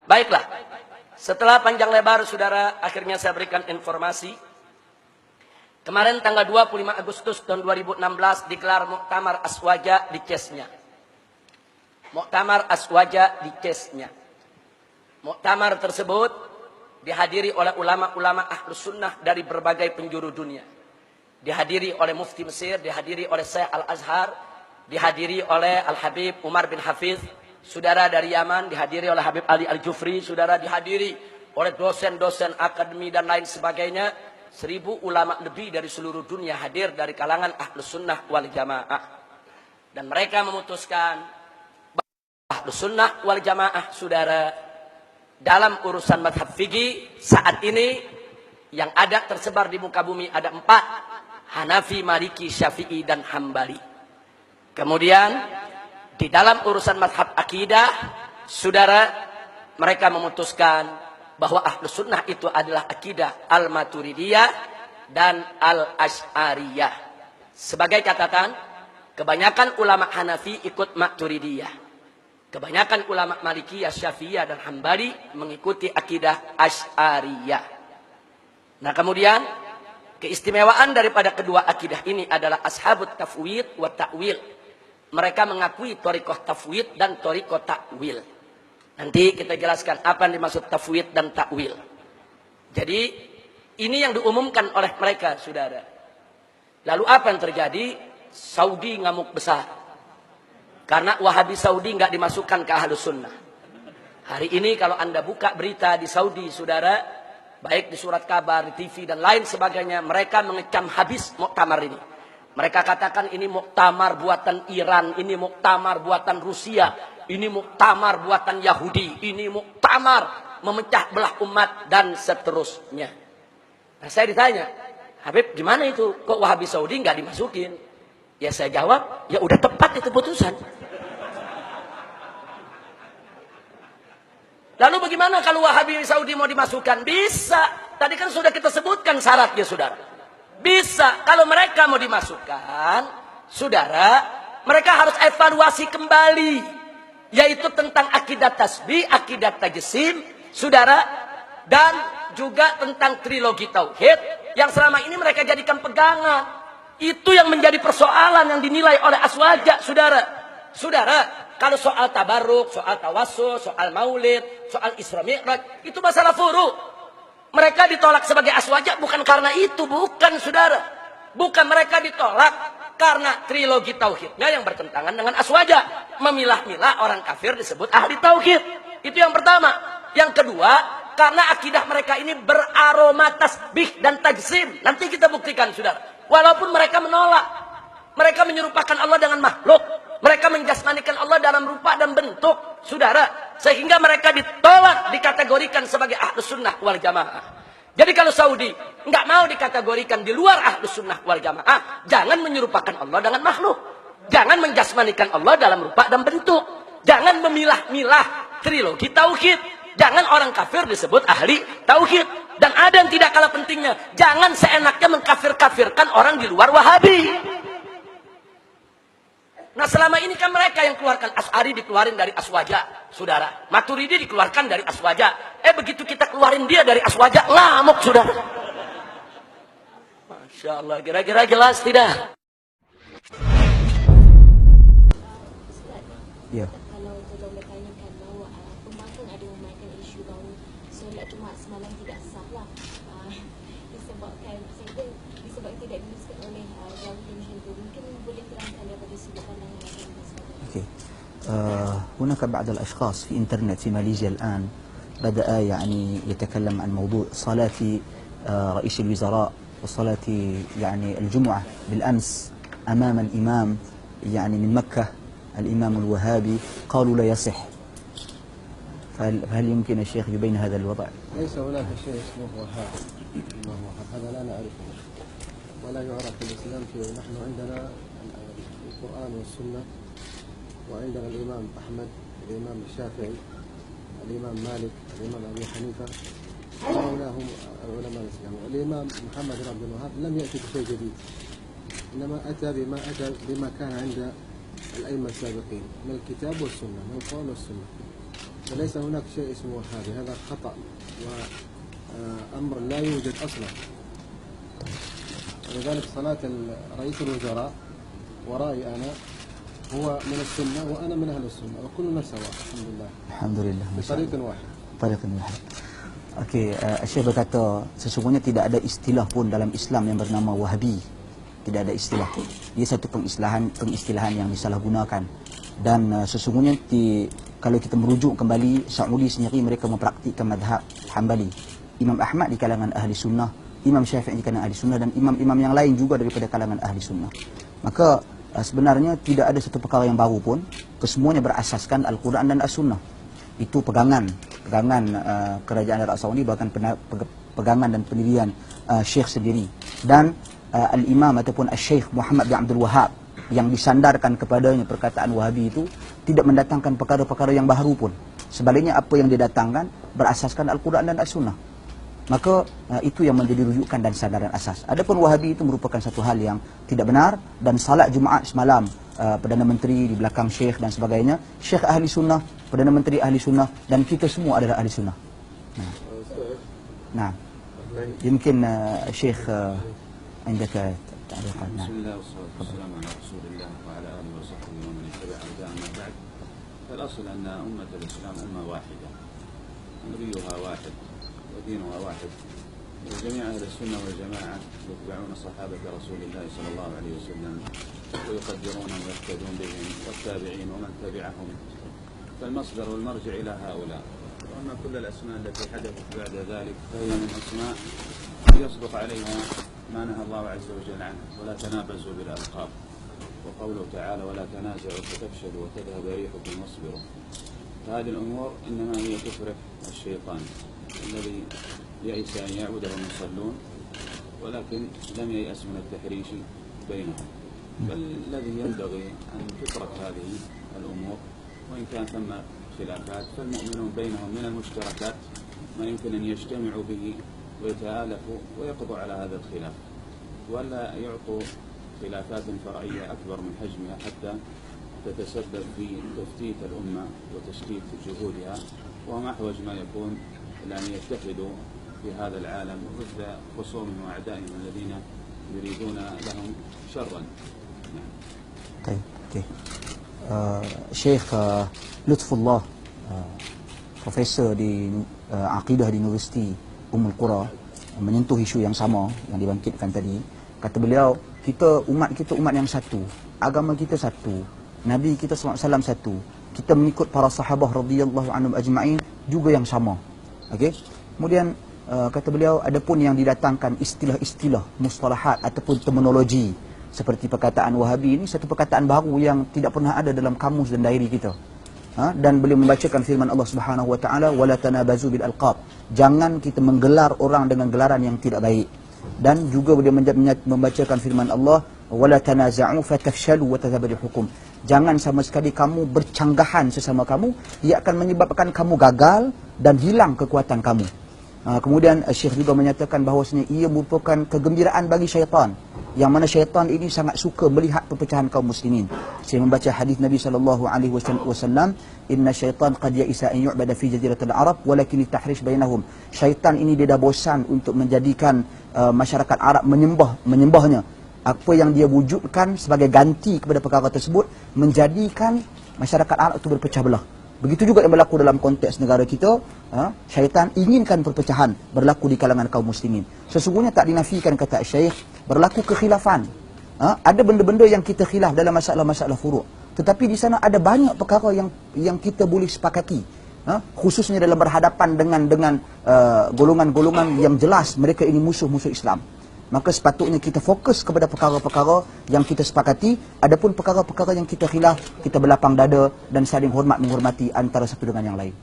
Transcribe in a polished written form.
Baiklah, setelah panjang lebar saudara, akhirnya saya berikan informasi. Kemarin tanggal 25 Agustus tahun 2016 digelar Muktamar Aswaja di Cesnya. Muktamar Aswaja di Cesnya. Muktamar tersebut dihadiri oleh ulama-ulama Ahlus Sunnah dari berbagai penjuru dunia. Dihadiri oleh Mufti Mesir, dihadiri oleh Syekh Al-Azhar, dihadiri oleh Al-Habib Umar bin Hafiz, saudara dari Yaman, dihadiri oleh Habib Ali Al-Jufri, saudara dihadiri oleh dosen-dosen akademi dan lain sebagainya. 1000 ulama lebih dari seluruh dunia hadir dari kalangan Ahlus Sunnah wal Jamaah. Dan mereka memutuskan bahwa Ahlus Sunnah wal Jamaah, saudara, dalam urusan mazhab fikih saat ini yang ada tersebar di muka bumi ada 4. Hanafi, Maliki, Syafi'i, dan Hambali. Kemudian di dalam urusan mazhab akidah, saudara, mereka memutuskan bahwa Ahlus Sunnah itu adalah akidah Al-Maturidiyah dan Al-Asy'ariyah. Sebagai catatan, kebanyakan ulama Hanafi ikut Maturidiyah. Kebanyakan ulama Malikiyah, Syafi'iyah, dan Hambali mengikuti akidah Asy'ariyah. Nah kemudian, keistimewaan daripada kedua akidah ini adalah Ashabut Tafwid wa Ta'wil. Mereka mengakui thariqah tafwid dan thariqah ta'wil. Nanti kita jelaskan apa yang dimaksud tafwid dan ta'wil. Jadi ini yang diumumkan oleh mereka, saudara. Lalu apa yang terjadi? Saudi ngamuk besar. Karena Wahabi Saudi nggak dimasukkan ke Ahlus Sunnah. Hari ini kalau Anda buka berita di Saudi, saudara, baik di surat kabar, di TV dan lain sebagainya, mereka mengecam habis muktamar ini. Mereka katakan ini muktamar buatan Iran, ini muktamar buatan Rusia, ini muktamar buatan Yahudi, ini muktamar memecah belah umat dan seterusnya. Nah, saya ditanya, Habib gimana itu? Kok Wahabi Saudi nggak dimasukin? Ya saya jawab, ya udah tepat itu putusan. Lalu bagaimana kalau Wahabi Saudi mau dimasukkan? Bisa. Tadi kan sudah kita sebutkan syaratnya, saudara. Bisa. Kalau mereka mau dimasukkan, saudara, mereka harus evaluasi kembali. Yaitu tentang akidah tasbih, akidah tajsim, saudara. Dan juga tentang trilogi tauhid yang selama ini mereka jadikan pegangan. Itu yang menjadi persoalan yang dinilai oleh Aswaja, saudara. Saudara, kalau soal tabarruk, soal tawassul, soal maulid, soal Isra Mi'raj, itu masalah furu'. Mereka ditolak sebagai Aswaja bukan karena itu, bukan, saudara. Bukan, mereka ditolak karena trilogi tauhidnya yang bertentangan dengan Aswaja. Memilah-milah orang kafir disebut ahli tauhid. Itu yang pertama. Yang kedua, karena akidah mereka ini beraroma tasbih dan tajsim. Nanti kita buktikan, saudara. Walaupun mereka menolak, mereka menyerupakan Allah dengan makhluk, mereka menjasmanikan Allah dalam rupa dan bentuk, saudara, sehingga mereka ditolak, dikategorikan sebagai Ahlus Sunnah wal Jamaah. Jadi kalau Saudi nggak mau dikategorikan di luar Ahlus Sunnah wal Jamaah, jangan menyerupakan Allah dengan makhluk, jangan menjasmanikan Allah dalam rupa dan bentuk, jangan memilah-milah trilogi tauhid, jangan orang kafir disebut ahli tauhid. Dan ada yang tidak kalah pentingnya, jangan seenaknya mengkafir-kafirkan orang di luar Wahabi. Nah selama ini kan mereka yang keluarkan, Asy'ari dikeluarin dari Aswaja, saudara. Maturidi dikeluarkan dari Aswaja. Begitu kita keluarin dia dari Aswaja, ngamuk, saudara. Masya Allah, kira-kira jelas tidak? Ya. Kalau tolong bertanyakan bahawa pembangkang ada memainkan isu bahawa solat Jumaat semalam tidak sah lah. Disebabkan tidak diluluskan oleh Jawi macam itu. Mungkin boleh terangkan daripada sudut pandang yang lain. اوكي. هناك بعض الاشخاص في انترنت في ماليزيا الان بدأ يعني يتكلم عن موضوع صلاة رئيس الوزراء وصلاة يعني الجمعة بالامس امام الامام يعني من مكة الامام الوهابي، قالوا لا يصح. فهل يمكن الشيخ يبين هذا الوضع؟ ليس هناك شيء اسمه وهاب. هذا لا نعرفه ولا يعرف في الإسلام شيء. نحن عندنا القرآن والسنة، وعندنا الإمام أحمد، الإمام الشافعي، الإمام مالك، الإمام أبي حنيفة، هؤلاء هم علماء الإسلام. الإمام محمد بن عبد الوهاب لم يأتي بشيء جديد، إنما أتى بما كان عند الأئمة السابقين من الكتاب والسنة، من القرآن والسنة. فليس هناك شيء اسمه وهابي، هذا خطأ وأمر لا يوجد أصلا. ولذلك صلاة رئيس الوزراء ورأي أنا هو من السنة وأنا من أهل السنة وكلنا سواء الحمد لله. Alhamdulillah. بطريق واحد. Tariqan wahid. Okey, Syekh berkata sesungguhnya tidak ada istilah pun dalam Islam yang bernama Wahabi. Tidak ada istilah. Dia satu pengistilahan yang disalahgunakan. Dan sesungguhnya kalau kita merujuk kembali, Saudi sendiri mereka mempraktikkan madhab Hanbali. Imam Ahmad di kalangan ahli sunnah, Imam Syafi'i di kalangan ahli sunnah, dan imam-imam yang lain juga daripada kalangan ahli sunnah. Maka sebenarnya tidak ada satu perkara yang baru pun. Kesemuanya berasaskan Al-Quran dan As-Sunnah. Itu pegangan kerajaan Arab Saudi, bahkan pegangan dan pendirian Syekh sendiri. Dan Al-Imam ataupun Al-Syekh Muhammad bin Abdul Wahab yang disandarkan kepadanya perkataan Wahabi itu tidak mendatangkan perkara-perkara yang baru pun. Sebaliknya apa yang didatangkan berasaskan Al-Quran dan As-Sunnah. Maka itu yang menjadi rujukan dan sandaran asas. Adapun Wahabi itu merupakan satu hal yang tidak benar, dan salat Jumaat semalam Perdana Menteri di belakang Syekh dan sebagainya, Syekh ahli sunnah, Perdana Menteri ahli sunnah, dan kita semua adalah ahli sunnah. Nah, mungkin Syekh عندك تعليقات. بسم الله والصلاة والسلام على رسول الله وعلى آله وصحبه ومن اتبع هداه أما بعد. فالأصل أن أمة الإسلام أمة واحدة، نبيها واحد ودينها واحد، وجميع أهل السنة والجماعة يتبعون صحابة رسول الله صلى الله عليه وسلم ويقدرونهم ويقتدون بهم والتابعين ومن تبعهم، فالمصدر والمرجع إلى هؤلاء. وأما كل الأسماء التي حدثت بعد ذلك فهي من أسماء يصدق عليها ما نهى الله عز وجل عنه، ولا تنابزوا بالألقاب، وقوله تعالى ولا تنازعوا فتفشلوا وتذهب ريحكم واصبروا. فهذه الأمور إنما هي تفرح الشيطان الذي يئس أن يعبده المصلون، ولكن لم ييأس من التحريش بينهم. بل الذي ينبغي أن تترك هذه الأمور، وإن كان ثم خلافات فالمؤمنون بينهم من المشتركات ما يمكن أن يجتمعوا به ويتآلفوا ويقضوا على هذا الخلاف، ولا يعطوا خلافات فرعية أكبر من حجمها حتى تتسبب في تفتيت الأمة وتشتيت جهودها، وهم أحوج ما يكون إلى أن يتحدوا في هذا العالم ضد خصومهم وأعدائهم الذين يريدون لهم شرا. نعم. طيب اوكي. Syekh Lutfullah, profesor di Aqidah di Universiti Ummul Qura, menyentuh isu yang sama yang dibangkitkan tadi. Kata beliau, umat kita umat yang satu, agama kita satu, Nabi kita SAW satu, kita mengikut para sahabah radhiyallahu anhum ajma'in juga yang sama. Okey. Kemudian kata beliau, adapun yang didatangkan istilah-istilah, mustalahat ataupun terminologi seperti perkataan Wahabi ini satu perkataan baru yang tidak pernah ada dalam kamus dan diary kita. Dan beliau membacakan firman Allah Subhanahu wa taala, wala tanabazu bil alqab. Jangan kita menggelar orang dengan gelaran yang tidak baik. Dan juga beliau membacakan firman Allah, wala tanaza'u fatafshalu wa tadhhabu hukum. Jangan sama sekali kamu bercanggahan sesama kamu, ia akan menyebabkan kamu gagal dan hilang kekuatan kamu. Kemudian Syekh juga menyatakan bahawasanya ia merupakan kegembiraan bagi syaitan, yang mana syaitan ini sangat suka melihat perpecahan kaum muslimin. Saya membaca hadis Nabi SAW, inna syaitan qad ya'isa an yu'bada fi jaziratil Arab walakin tahrish bainahum. Syaitan ini dia dah bosan untuk menjadikan masyarakat Arab menyembahnya. Apa yang dia wujudkan sebagai ganti kepada perkara tersebut menjadikan masyarakat Arab itu berpecah belah. Begitu juga yang berlaku dalam konteks negara kita. Syaitan inginkan perpecahan berlaku di kalangan kaum muslimin. Sesungguhnya tak dinafikan, kata Syekh, berlaku kekhilafan. Ada benda-benda yang kita khilaf dalam masalah-masalah furu'. Tetapi di sana ada banyak perkara yang kita boleh sepakati. Khususnya dalam berhadapan dengan golongan-golongan yang jelas mereka ini musuh-musuh Islam. Maka sepatutnya kita fokus kepada perkara-perkara yang kita sepakati. Adapun perkara-perkara yang kita khilaf, kita berlapang dada dan saling hormat menghormati antara satu dengan yang lain.